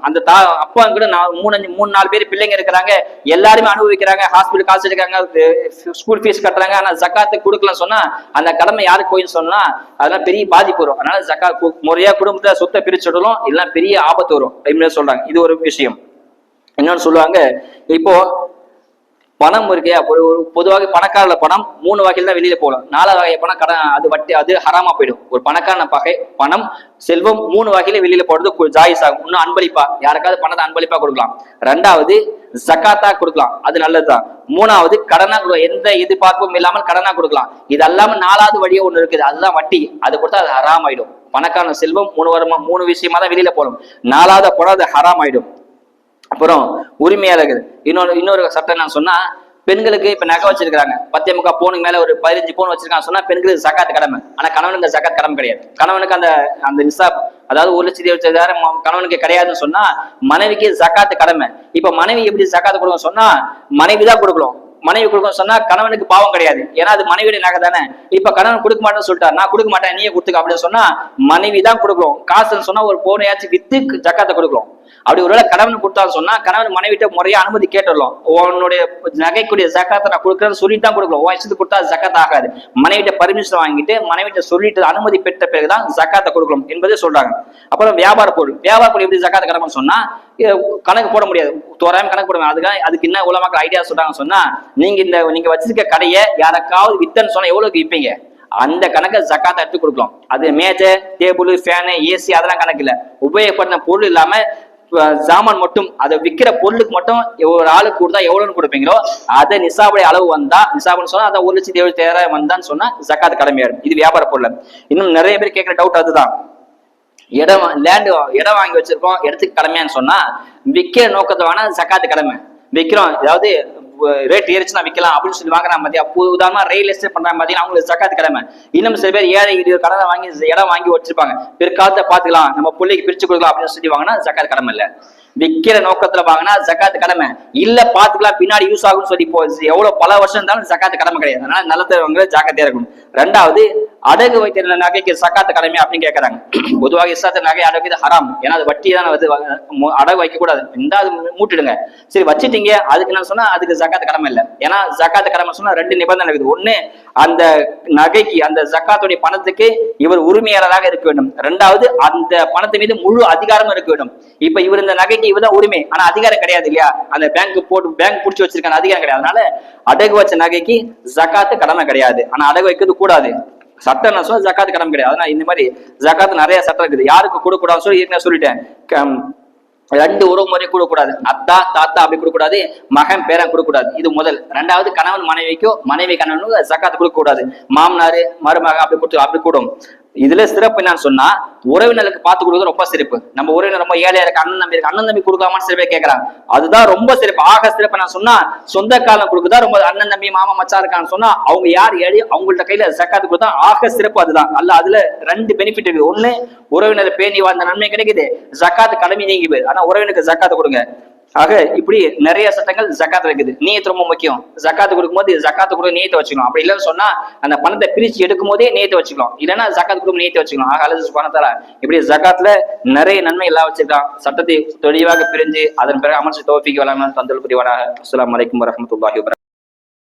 அந்த அப்பா கூட 3-4 பேர் பிள்ளைங்க இருக்கிறாங்க, எல்லாருமே அனுபவிக்கிறாங்க, ஹாஸ்பிட்டல் காசு எடுக்கிறாங்க, ஸ்கூல் ஃபீஸ் கட்டுறாங்க, ஆனா ஜக்காத்து கொடுக்கலாம் சொன்னா அந்த கடமை யாருக்கு போயின்னு சொன்னா அதெல்லாம் பெரிய பாதிப்பு வரும். அதனால ஜக்காத் முறையா குடும்பத்தை சொத்தை பிரிச்சுடலும், இதெல்லாம் பெரிய ஆபத்து வரும் சொல்றாங்க. இது ஒரு விஷயம். இன்னொன்னு சொல்லுவாங்க, இப்போ பணம் இருக்கு. ஒரு பொதுவாக பணக்காரல பணம் 3 வகையில தான் வெளியில போகலாம். 4 வகை பணம் கடன், அது வட்டி, அது ஹராமா போயிடும். ஒரு பணக்காரன பகை பணம் செல்வம் 3 வகையில வெளியில போறது ஜாயிஸ் ஆகும். இன்னும் அன்பளிப்பா, யாருக்காவது பணத்தை அன்பளிப்பா கொடுக்கலாம். 2வது ஜக்காத்தா கொடுக்கலாம், அது நல்லதுதான். 3வது கடனா கொடுக்கலாம், எந்த எதிர்பார்ப்பும் இல்லாமல் கடனா கொடுக்கலாம். இது அல்லாம 4வது வழியே ஒண்ணு இருக்குது, அதுதான் வட்டி. அது கொடுத்தா அது ஹராம் ஆயிடும். பணக்காரன செல்வம் 3 விஷயமா தான் வெளியில போகணும். 4வது போனா அது ஹராம் ஆயிடும். அப்புறம் உரிமையாளர்கள் இன்னொரு சட்டம் நான் சொன்னா, பெண்களுக்கு இப்ப நகை வச்சிருக்காங்க 10.25 பவுனுக்கு மேல ஒரு 15 பவுன் வச்சிருக்காங்க சொன்னா பெண்களுக்கு ஜக்காத் கடமை. ஆனா கணவனுக்கு ஜக்காத் கடமை கிடையாது. கணவனுக்கு அந்த நிசாப், அதாவது 1,70,000 கணவனுக்கு கிடையாதுன்னு சொன்னா மனைவிக்கு ஜக்காத்து கடமை. இப்ப மனைவி எப்படி ஜக்காத்து கொடுக்கணும் சொன்னா மனைவி தான் கொடுக்கணும். மனைவி கொடுக்கணும் சொன்னா கணவனுக்கு பாவம் கிடையாது, ஏன்னா அது மனைவியுடைய நகை தானே. இப்ப கணவன் கொடுக்க மாட்டேன்னு சொல்லிட்டாரு, நான் கொடுக்க மாட்டேன் நீயே கொடுத்துக்க அப்படின்னு சொன்னா மனைவி தான் கொடுக்கணும். காசுன்னு சொன்னா ஒரு பவுனையாச்சும் வித்து ஜக்காத்தை கொடுக்கணும். அப்படி ஒருவேளை கணவன் கொடுத்தான்னு சொன்னா கணவன் மனைவிட்ட முறையா அனுமதி கேட்டுடலாம். உன்னுடைய நகைக்குரிய ஜக்காத்தை நான் கொடுக்குறேன்னு சொல்லிட்டு தான் கொடுக்கணும். உன் இஷ்டத்துக்கு கொடுத்தா ஜக்காத் ஆகாது. மனைவிட்ட பர்மிஷன் வாங்கிட்டு மனைவிட்ட சொல்லிட்டு அனுமதி பெற்ற பிறகுதான் ஜக்காத்தை கொடுக்கணும் என்பதே சொல்றாங்க. அப்புறம் வியாபார பொருள் எப்படி ஜக்காத்தை கடமைன்னு சொன்னா கணக்கு போட முடியாது, தோராயம் கணக்கு போட முடியாது. அதுக்கு என்ன உலமாக்கள் ஐடியா சொல்றாங்கன்னு சொன்னா, நீங்க வச்சிருக்க கடையை யாருக்காவது வித்தன்னு சொன்னா எவ்வளவுக்கு விற்பீங்க, அந்த கணக்கை ஜக்காத்தை எடுத்து கொடுக்கலாம். அது மேஜர், டேபிள், ஃபேனு, ஏசி அதெல்லாம் கணக்கு இல்ல. உபயோகப்படுத்த பொருள் இல்லாம ஜாமான் மட்டும், அதை விற்கிற பொருளுக்கு மட்டும் ஒரு ஆளுக்கு கொடுத்தா எவ்வளவுன்னு கொடுப்பீங்களோ அதை நிசாபுடைய அளவு வந்தா, நிசாபுன்னு சொன்னா அதை 1,70,000 வந்தான்னு சொன்னா ஜக்காத் கடமையாடும். இது வியாபார பொருள். இன்னும் நிறைய பேர் கேட்கிற டவுட் அதுதான், இடம் வாங்கி வச்சிருக்கோம், இடத்துக்கு கடமையான்னு சொன்னா விற்கிற நோக்கத்தை வேணா ஜக்காத்து கடமை. விற்கிறோம், அதாவது ரேட் ஏறிச்சுன்னா விற்கலாம் அப்படின்னு சொல்லி வாங்குறாங்க மதியா. உதாரணமா ரயில் எஸ்டேட் பண்றாங்க பாத்தீங்கன்னா அவங்களுக்கு ஜக்காத்து கடமை. இன்னும் சில பேர் ஏழை கடனை வாங்கி இடம் வாங்கி வச்சிருப்பாங்க, பிற்காலத்தை பாத்துக்கலாம் நம்ம பிள்ளைக்கு பிரிச்சு கொடுக்கலாம் அப்படின்னு சொல்லி வாங்கினா ஜக்காத்து கடமை இல்ல. விற்கிற நோக்கத்துல வாங்கினா ஜக்காத்து கடமை இல்ல, பாத்துக்கலாம் பின்னாடி யூஸ் ஆகும்னு சொல்லி எவ்வளவு பல வருஷம் இருந்தாலும் ஜக்காத்து கடமை கிடையாது. அதனால நிலத்தவங்க ஜாக்கிரதையா இருக்கணும். 2வது அடகு வைக்கிற நகைக்கு ஜக்காத்து கடமை அப்படின்னு கேட்கறாங்க. பொதுவாக இஸ்லாத்து நகை அடகு இது ஹராம், ஏன்னா அது வட்டி தான் வருது, அடகு வைக்க கூடாது. இந்த அது மூட்டிடுங்க. சரி வச்சுட்டீங்க, அதுக்கு நான் சொன்னா அதுக்கு ஜக்காத்து கடமை இல்லை. ஏன்னா ஜக்காத்து கடமை சொன்னா 2 நிபந்தனை இருக்குது. ஒண்ணு, அந்த நகைக்கு அந்த ஜக்காத்துடைய பணத்துக்கு இவர் உரிமையாளராக இருக்க வேண்டும். 2வது அந்த பணத்து மீது முழு அதிகாரமும் இருக்க வேண்டும். இப்ப இவர் இந்த நகைக்கு இவர்தான் உரிமை, ஆனா அதிகாரம் கிடையாது இல்லையா, அந்த பேங்க் புடிச்சு வச்சிருக்கான அதிகாரம் கிடையாது. அதனால அடகு வச்ச நகைக்கு ஜக்காத்து கடமை கிடையாது. ஆனா அடகு வைக்கிறது கூடாது, சட்டம் நான் சொல்ல ஜக்காத்து கடமை கிடையாது. அதனால இந்த மாதிரி ஜக்காத்து நிறைய சட்டம் இருக்குது. யாருக்கு கொடுக்க கூடாதுன்னு சொல்லி ஏற்கனவே சொல்லிட்டேன். 2 உறவு முறை கொடுக்கூடாது, அத்தா தாத்தா அப்படி கொடுக்கூடாது, மகன் பேரன் கொடுக்கூடாது. இது முதல். 2வது கணவன் மனைவிக்கோ மனைவி கணவனுக்கும் ஜக்காத்து கொடுக்க கூடாது. மாமனாரு மருமக அப்படி கூடும். இதுல சிறப்பு என்னன்னு சொன்னா, உறவினருக்கு பார்த்து கொடுக்குறது ரொம்ப சிறப்பு. நம்ம உறவினர் ரொம்ப ஏழையா இருக்கு, அண்ணன் தம்பி கொடுக்கலாமான்னு சில பேர் கேட்கறாங்க. அதுதான் ரொம்ப சிறப்பு. ஆக சிறப்பு நான் சொன்னா சொந்த காலம் கொடுக்குதா ரொம்ப, அண்ணன் தம்பி மாமா மச்சா இருக்கான்னு சொன்னா அவங்க யார் ஏழை அவங்கள்ட்ட கையில ஜக்காத்து கொடுத்தா ஆக சிறப்பு. அதுதான் அல்ல. அதுல 2 பெனிஃபிட் இருக்கு. ஒண்ணு, உறவினர் பேணி வாழ்ந்த நன்மை கிடைக்குது, ஜக்காத்து கடமை நீங்கி போகுது. ஆனா உறவினருக்கு ஜக்காத்து கொடுங்க. ஆக இப்படி நிறைய சட்டங்கள் ஜக்காத் இருக்குது. நீயத்து ரொம்ப முக்கியம். ஜக்காத்து கொடுக்கும்போது ஜக்காத்து கூட நீயத்தை வச்சுக்கணும். அப்படி இல்லைன்னு சொன்னா அந்த பணத்தை பிரிச்சு எடுக்கும் போதே நீயத்தை வச்சுக்கலாம், இல்லைன்னா ஜக்காத்து கொடுக்கும் நீயத்தை வச்சுக்கலாம். ஆக அல்லது பணத்தால இப்படி ஜக்காத்துல நிறைய நன்மை எல்லாம் வச்சிருக்கான். சட்டத்தை தெளிவாக பிரிஞ்சு அதன் பிறகு அமர்ச்சி தோஃபிக்கு வளர்ந்து தந்தல் புரிவானாக. அஸ்ஸலாமு அலைக்கும் வரஹ்மத்துல்லாஹி வபரகாத்துஹு.